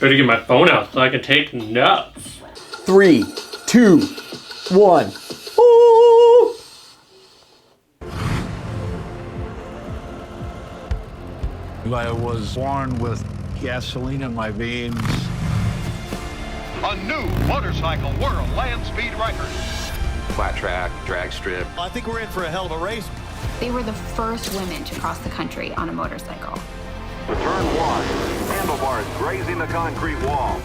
Better get my phone out so I can take notes. 3, 2, 1. Ooh! I was born with gasoline in my veins. A new motorcycle world land speed record. Flat track, drag strip. I think we're in for a hell of a race. They were the first women to cross the country on a motorcycle. Turn one, handlebars grazing the concrete wall.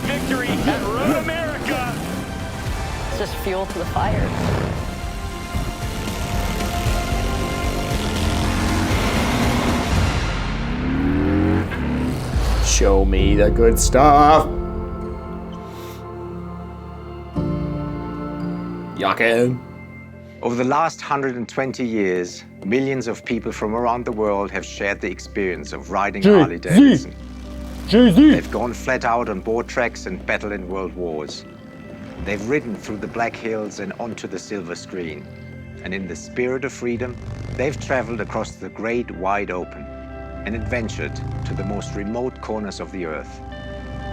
Victory at Road America! It's just fuel to the fire. Show me the good stuff. Yakin. Over the last 120 years, millions of people from around the world have shared the experience of riding a Harley-Davidson. They've gone flat out on board tracks and battled in world wars. They've ridden through the Black Hills and onto the silver screen. And in the spirit of freedom, they've traveled across the great wide open and adventured to the most remote corners of the earth.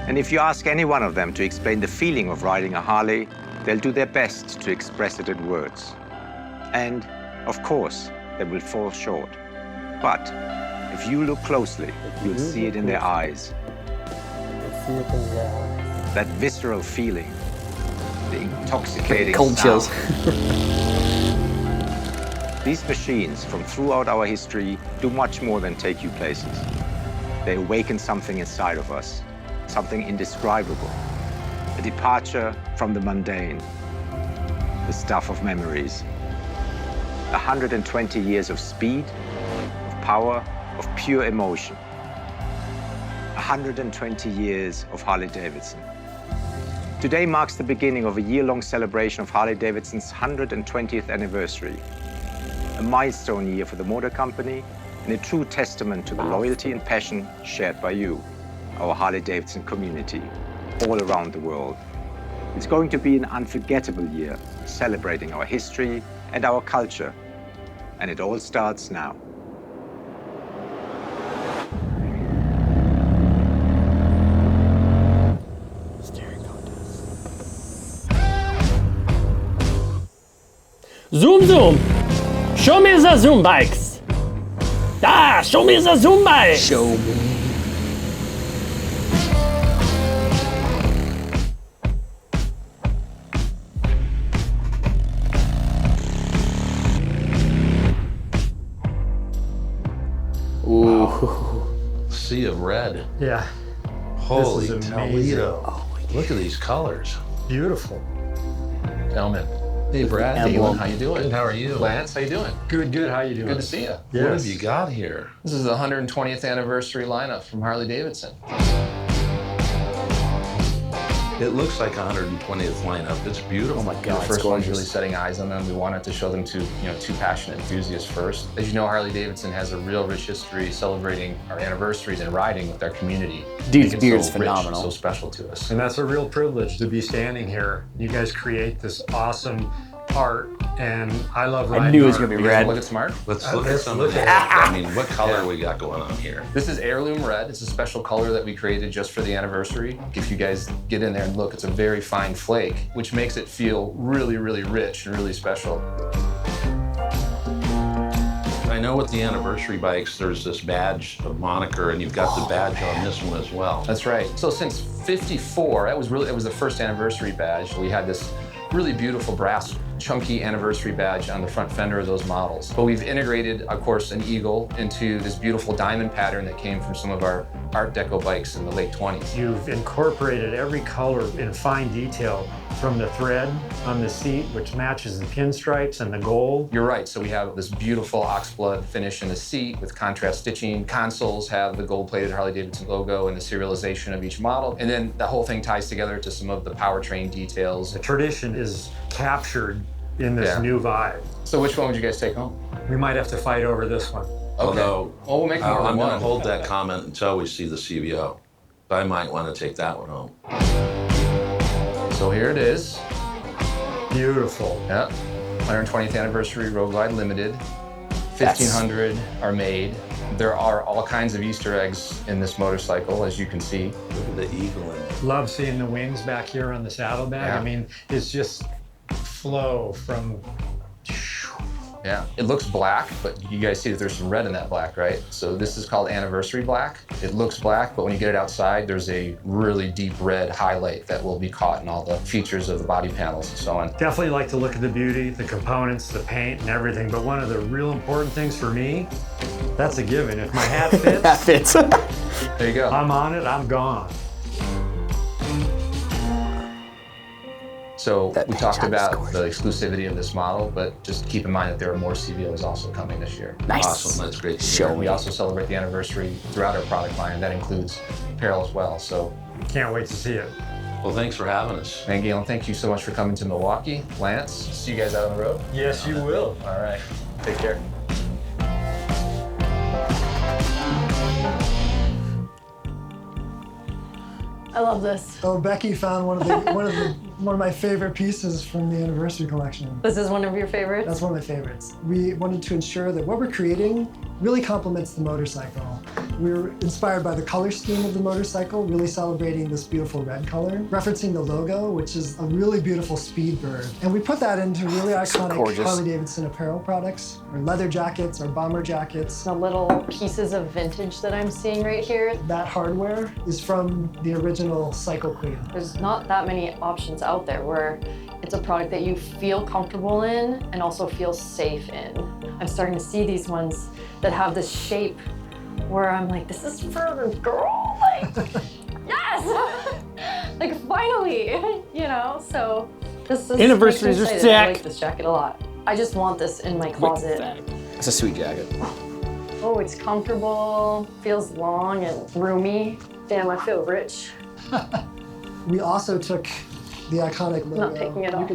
And if you ask any one of them to explain the feeling of riding a Harley, they'll do their best to express it in words. And, of course, they will fall short. But if you look closely, you'll see it in their eyes. That visceral feeling, the intoxicating sound. These machines from throughout our history do much more than take you places. They awaken something inside of us, something indescribable, a departure from the mundane, the stuff of memories. 120 years of speed, of power, of pure emotion. 120 years of Harley-Davidson. Today marks the beginning of a year-long celebration of Harley-Davidson's 120th anniversary. A milestone year for the motor company and a true testament to the loyalty and passion shared by you, our Harley-Davidson community, all around the world. It's going to be an unforgettable year, celebrating our history and our culture. And it all starts now. Zoom, zoom. Show me the zoom bikes. Ah, show me the zoom bikes. Show me. Ooh. Sea of red. Yeah. Holy This is amazing. Toledo. Oh Look at these colors. Beautiful. Gentlemen. Hey, Brad. Emblem. How you doing? Good, how are you? Lance, how you doing? Good, good. How you doing? Good to see you. Yes. What have you got here? This is the 120th anniversary lineup from Harley-Davidson. It looks like a 120th lineup. It's beautiful. Oh my The God, it's first one's gorgeous. really setting eyes on them. We wanted to show them to, two passionate enthusiasts first. As you know, Harley-Davidson has a real rich history celebrating our anniversaries and riding with our community. Dude's Make it beard's so rich, phenomenal. so special to us. And that's a real privilege to be standing here. You guys create this awesome art, and I love riding. I knew it was art. gonna be You guys red. look at some art. Let's look at let's some look of that. at I mean, what color we got going on here? This is heirloom red. It's a special color that we created just for the anniversary. If you guys get in there and look, it's a very fine flake, which makes it feel really, really rich and really special. I know with the anniversary bikes, there's this badge of moniker, and you've got the badge on this one as well. That's right. So since '54, it was the first anniversary badge. We had this really beautiful brass chunky anniversary badge on the front fender of those models. But we've integrated, of course, an eagle into this beautiful diamond pattern that came from some of our Art Deco bikes in the late 20s. You've incorporated every color in fine detail, from the thread on the seat, which matches the pinstripes and the gold. You're right. So we have this beautiful oxblood finish in the seat with contrast stitching. Consoles have the gold-plated Harley-Davidson logo and the serialization of each model. And then the whole thing ties together to some of the powertrain details. The tradition is captured in this new vibe. So which one would you guys take home? We might have to fight over this one. Although, Well, we'll make more I'm than going to one. hold that comment until we see the CVO. I might want to take that one home. So here it is. Beautiful. Yep. 120th anniversary Road Glide Limited. 1,500 are made. There are all kinds of Easter eggs in this motorcycle, as you can see. Look at the eagle in it. Love seeing the wings back here on the saddlebag. Yeah. I mean, it's just flow from. Yeah, it looks black, but you guys see that there's some red in that black, right? So this is called anniversary black. It looks black, but when you get it outside, there's a really deep red highlight that will be caught in all the features of the body panels and so on. Definitely like to look at the beauty, the components, the paint and everything, but one of the real important things for me, that's a given. If my hat fits, That fits. There you go. I'm on it, I'm gone. So That we paint talked job is about gorgeous. the exclusivity of this model, but just keep in mind that there are more CVOs also coming this year. Nice. Awesome, that's great to Show hear. me. We also celebrate the anniversary throughout our product line, and that includes apparel as well. So Can't wait to see it. Well, thanks for having us. and Galen, thank you so much for coming to Milwaukee. Lance, see you guys out on the road. Yes, you will. All right, take care. I love this. Oh, Becky found one of my favorite pieces from the anniversary collection. This is one of your favorites? That's one of my favorites. We wanted to ensure that what we're creating really complements the motorcycle. We were inspired by the color scheme of the motorcycle, really celebrating this beautiful red color, referencing the logo, which is a really beautiful speed bird. And we put that into really iconic gorgeous. Harley-Davidson apparel products, our leather jackets, our bomber jackets. The little pieces of vintage that I'm seeing right here. That hardware is from the original Cycle Queen. There's not that many options out there where it's a product that you feel comfortable in and also feel safe in. I'm starting to see these ones that have this shape where I'm like, this is for a girl, like, yes! Like, finally, you know? So this is Anniversaries are makes me excited. I sick. like this jacket a lot. I just want this in my closet. It's a sweet jacket. Oh, it's comfortable, feels long and roomy. Damn, I feel rich. We also took the iconic logo. Not taking it off.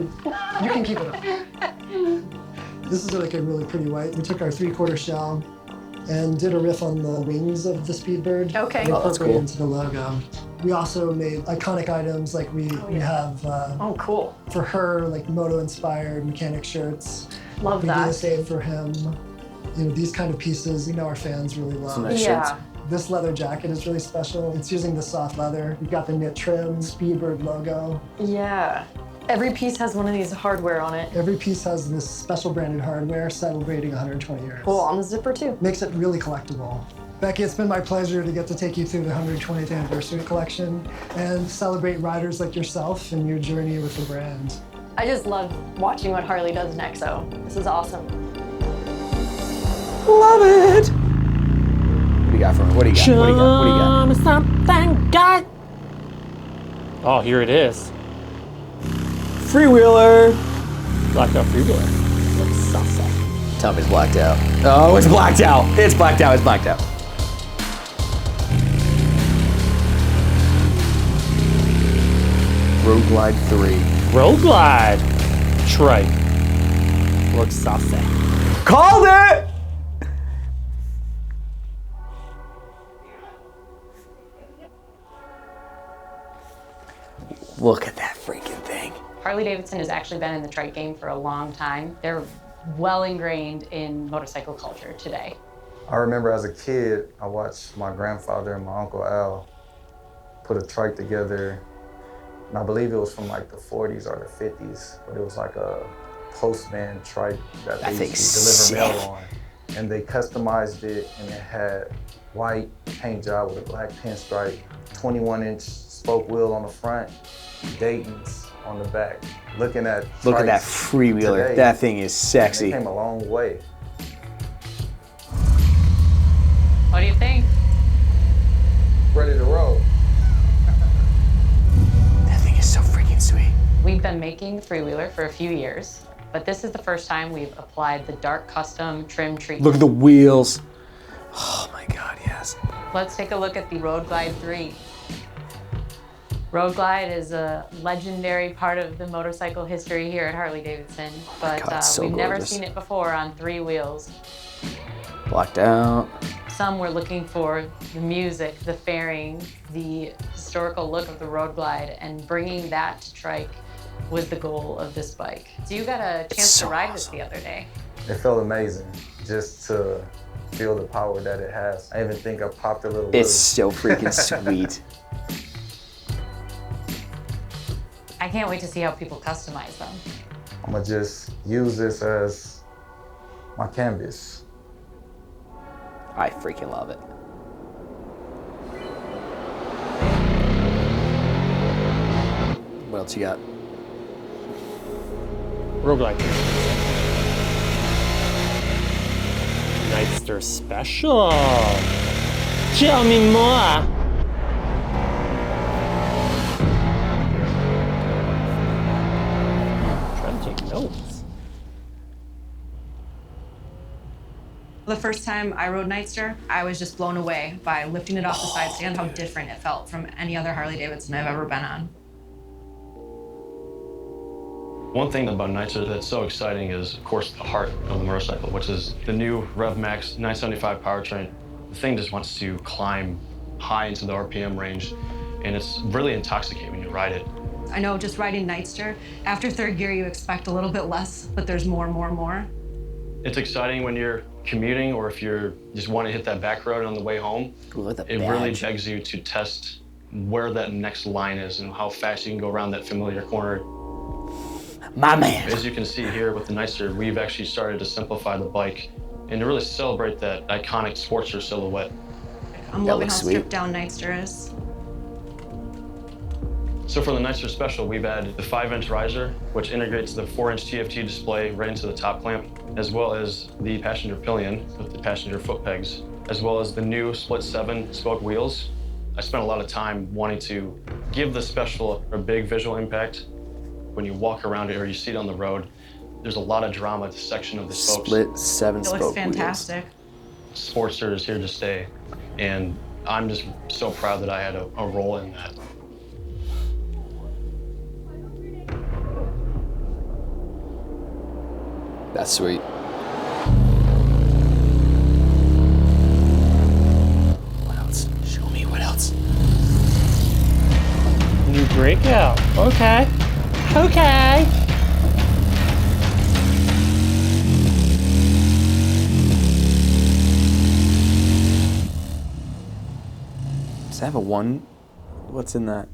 You can keep it on. This is like a really pretty white. We took our 3/4 shell and did a riff on the wings of the Speedbird. Okay. And Oh, that's incorporated cool. into the logo. We also made iconic items like we have Oh, cool. for her like moto-inspired mechanic shirts. Love We did the that. same for him. You know, these kind of pieces, we know our fans really love. Some nice Yeah. shirts. This leather jacket is really special. It's using the soft leather. We've got the knit trim, Speedbird logo. Yeah. Every piece has one of these hardware on it. Every piece has this special branded hardware celebrating 120 years. Cool, on the zipper too. Makes it really collectible. Becky, it's been my pleasure to get to take you through the 120th anniversary collection and celebrate riders like yourself and your journey with the brand. I just love watching what Harley does next, so this is awesome. Love it. What do you got for me? What do you got? What do you got? What do you got? Show me something good. Oh, here it is. Freewheeler. Blacked out freewheeler. Looks saucy. Tell me it's blacked out. Oh, it's blacked out. It's blacked out. It's blacked out. Road Glide 3. Road Glide. Trike. Looks saucy. Called it! Look at that freaking thing. Harley-Davidson has actually been in the trike game for a long time. They're well ingrained in motorcycle culture today. I remember as a kid, I watched my grandfather and my Uncle Al put a trike together. And I believe it was from like the 40s or the 50s, but it was like a postman trike that they thing's used to deliver sick. mail on. And they customized it, and it had white paint job with a black pinstripe, 21-inch spoke wheel on the front, Dayton's on the back. Looking at Look at that trikes freewheeler. today, That thing is sexy. It came a long way. What do you think? Ready to roll. That thing is so freaking sweet. We've been making the freewheeler for a few years, but this is the first time we've applied the dark custom trim treatment. Look at the wheels. Oh my God, yes. Let's take a look at the Road Glide 3. Road Glide is a legendary part of the motorcycle history here at Harley-Davidson, but God, it's so we've never gorgeous. seen it before on 3 wheels. Blacked out. Some were looking for the music, the fairing, the historical look of the Road Glide, and bringing that to Trike was the goal of this bike. So you got a chance to ride this the other day. It felt amazing. just to feel the power that it has. I even think I popped a little It's so freaking sweet. I can't wait to see how people customize them. I'm gonna just use this as my canvas. I freaking love it. What else you got? Roguelike. Nightster special. Tell me more. Trying to take notes. The first time I rode Nightster, I was just blown away by lifting it off the side stand, how different it felt from any other Harley-Davidson I've ever been on. One thing about Nightster that's so exciting is, of course, the heart of the motorcycle, which is the new Rev Max 975 powertrain. The thing just wants to climb high into the RPM range, and it's really intoxicating when you ride it. I know just riding Nightster, after third gear you expect a little bit less, but there's more. It's exciting when you're commuting or if you just want to hit that back road on the way home. Ooh, it really begs you to test where that next line is and how fast you can go around that familiar corner. My man. As you can see here with the Nightster, we've actually started to simplify the bike and to really celebrate that iconic Sportster silhouette. I'm loving how stripped down Nightster is. So for the Nightster Special, we've added the 5-inch riser, which integrates the 4-inch TFT display right into the top clamp, as well as the passenger pillion with the passenger foot pegs, as well as the new split 7-spoke wheels. I spent a lot of time wanting to give the Special a big visual impact. When you walk around it or you see it on the road, there's a lot of drama at the section of the spokes. Split 7-spoke It looks fantastic. Sportster is here to stay, and I'm just so proud that I had a role in that. That's sweet. What else? Show me what else. New Breakout. Okay. Okay. Does that have a 1? What's in that?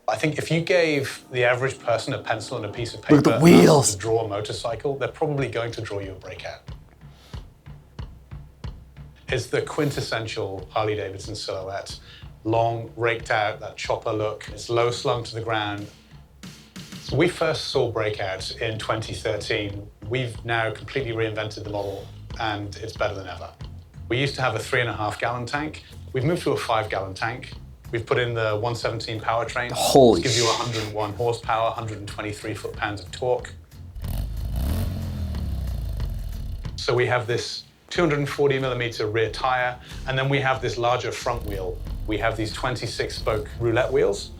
I think if you gave the average person a pencil and a piece of Look paper at the wheels. to draw a motorcycle, they're probably going to draw you a Breakout. It's the quintessential Harley-Davidson silhouette. Long, raked out, that chopper look. It's low slung to the ground. So we first saw Breakout in 2013. We've now completely reinvented the model, and it's better than ever. We used to have a 3.5-gallon tank. We've moved to a 5-gallon tank. We've put in the 117 powertrain. Holy This gives you 101 horsepower, 123 foot-pounds of torque. So we have this 240 millimeter rear tire, and then we have this larger front wheel. We have these 26-spoke roulette wheels.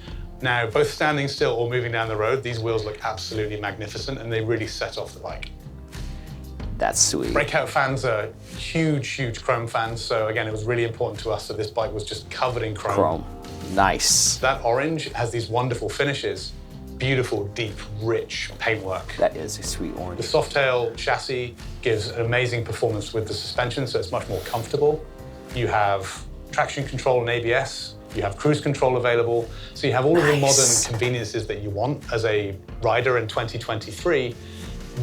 Now, both standing still or moving down the road, these wheels look absolutely magnificent, and they really set off the bike. That's sweet. Breakout fans are huge chrome fans, so again, it was really important to us that this bike was just covered in chrome. Nice. That orange has these wonderful finishes, beautiful, deep, rich paintwork. That is a sweet orange. The Softail chassis gives an amazing performance with the suspension, so it's much more comfortable. You have traction control and ABS. You have cruise control available. So you have all of the modern conveniences that you want as a rider in 2023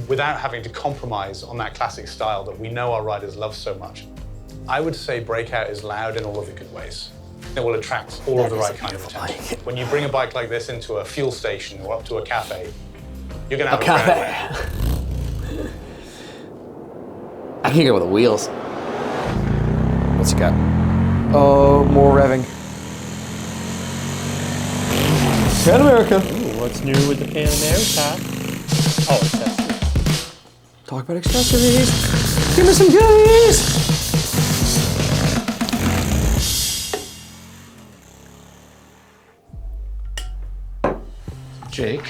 without having to compromise on that classic style that we know our riders love so much. I would say Breakout is loud in all of the good ways. It will attract all of the right kind of attention. When you bring a bike like this into a fuel station or up to a cafe, you're gonna have a crowd. I can't go with the wheels. What's it got? Oh, more revving. Pan America. Ooh, what's new with the Pan America? Oh, accessories. Talk about accessories. Give me some goodies. Jake,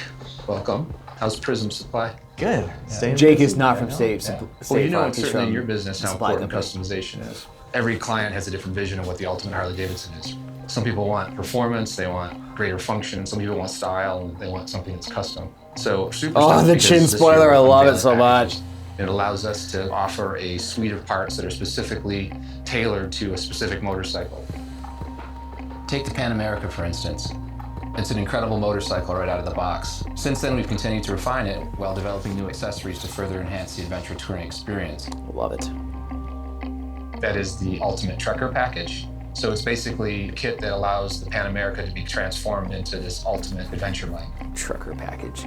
welcome. How's Prism Supply? Good. Jake is not from State Well, you know, Farm. it's He's certainly in from your business how Supply important Company. customization is. Every client has a different vision of what the ultimate Harley-Davidson is. Some people want performance, they want greater function. Some people want style, and they want something that's custom. So super Oh, stoked the because chin this spoiler, year I we're love it unveiling so much. packages It allows us to offer a suite of parts that are specifically tailored to a specific motorcycle. Take the Pan America, for instance. It's an incredible motorcycle right out of the box. Since then, we've continued to refine it while developing new accessories to further enhance the adventure touring experience. Love it. That is the Ultimate Trucker package. So it's basically a kit that allows the Pan America to be transformed into this ultimate adventure bike. Trucker package.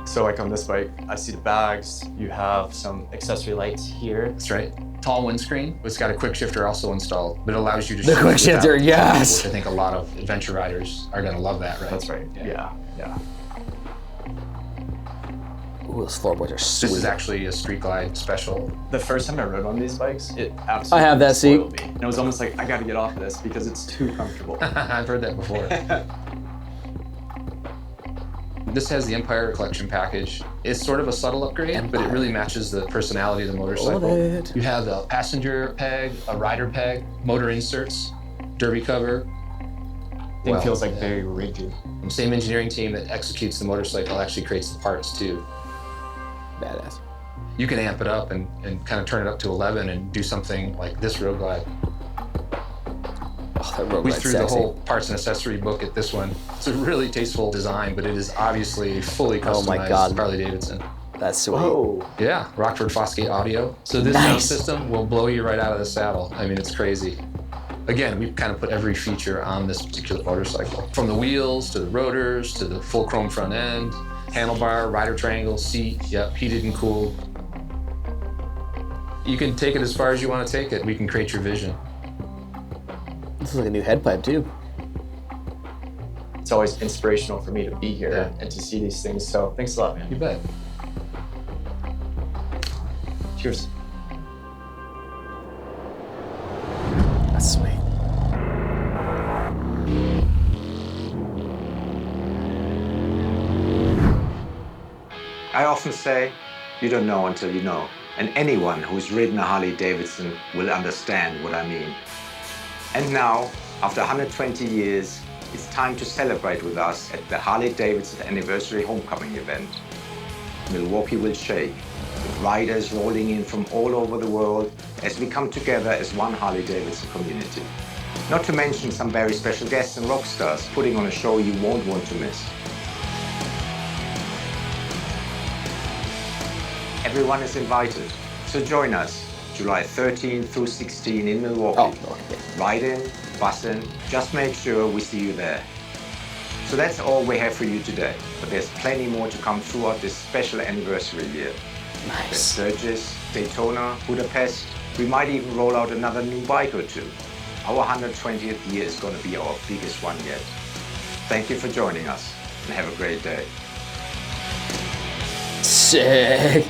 So like on this bike, I see the bags, you have some accessory lights here. That's right. Tall windscreen. It's got a quick shifter also installed, but it allows you to The quick shifter, yes! Which I think a lot of adventure riders are gonna love that, right? That's right, yeah. Ooh, those floorboards are sweet. This is actually a Street Glide special. The first time I rode on these bikes, it absolutely I have that seat. spoiled me. And it was almost like, I gotta get off of this because it's too comfortable. I've heard that before. This has the Empire Collection package. It's sort of a subtle upgrade, but it really matches the personality of the motorcycle. Love it. You have the passenger peg, a rider peg, motor inserts, derby cover. Thing feels like very rigid. The same engineering team that executes the motorcycle actually creates the parts too. Badass. You can amp it up and kind of turn it up to 11 and do something like this Road Glide. Oh, that Road We Glide's threw sexy. the whole parts and accessory book at this one. It's a really tasteful design, but it is obviously a fully Oh my customized God. Harley-Davidson. That's sweet. Oh. Yeah, Rockford Fosgate audio. So this Nice. sound system will blow you right out of the saddle. I mean, it's crazy. Again, we've kind of put every feature on this particular motorcycle. From the wheels, to the rotors, to the full chrome front end, handlebar, rider triangle, seat, yep, heated and cooled. You can take it as far as you want to take it. We can create your vision. This is like a new head pipe too. It's always inspirational for me to be here and to see these things. So thanks a lot, man. You bet. Cheers. That's sweet. I often say, you don't know until you know. And anyone who's ridden a Harley-Davidson will understand what I mean. And now, after 120 years, it's time to celebrate with us at the Harley-Davidson Anniversary Homecoming event. Milwaukee will shake, with riders rolling in from all over the world as we come together as one Harley-Davidson community. Not to mention some very special guests and rock stars putting on a show you won't want to miss. Everyone is invited, so join us July 13 through 16 in Milwaukee. Ride in, bus in, just make sure we see you there. So that's all we have for you today, but there's plenty more to come throughout this special anniversary year. Nice. There's Sturgis, Daytona, Budapest. We might even roll out another new bike or two. Our 120th year is going to be our biggest one yet. Thank you for joining us, and have a great day. Sick.